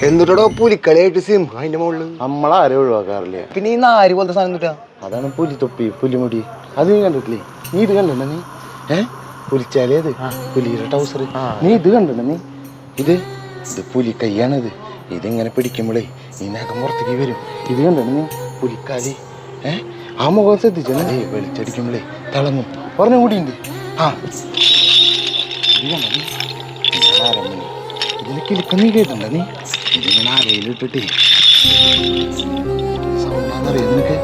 എന്നിട്ടോ പുലിക്കളിയായിട്ട് സിംഹ അതിന്റെ മുകളിൽ നമ്മളാരും ഒഴിവാക്കാറില്ല. പിന്നെ ഈ നാര് പോലത്തെ സാധനം കിട്ടാ അതാണ് പുലിത്തൊപ്പി, പുലിമുടി. അത് നീ കണ്ടിട്ടില്ലേ? നീ ഇത് കണ്ടിട്ടുണ്ട? നീ പുലിച്ചാലേ അത് പുലിയുടെ ടൗസർ. നീ ഇത് കണ്ടിട്ടുണ്ട? നീ ഇത് ഇത് പുലിക്കൈയാണിത്. ഇതിങ്ങനെ പിടിക്കുമ്പോഴേ ഈ നഖം പുറത്തേക്ക് വരും. ഇത് കണ്ടിട്ടുണ്ട് നീ? പുലിക്കാലി. ആ മുഖം ശ്രദ്ധിച്ചേ? വെളിച്ചടിക്കുമ്പോഴേ തിളങ്ങും. പറഞ്ഞ കൂടിയുണ്ട്. ഇത് കണ്ട നീ? ആരമ്മണി ഇതിൽ കിലുക്കം നീ കേട്ടിട്ടുണ്ട? നീ ഇതിങ്ങനെ അരയിലിട്ടിട്ടേ സൗണ്ടാന്നറിയാം നിനക്ക്?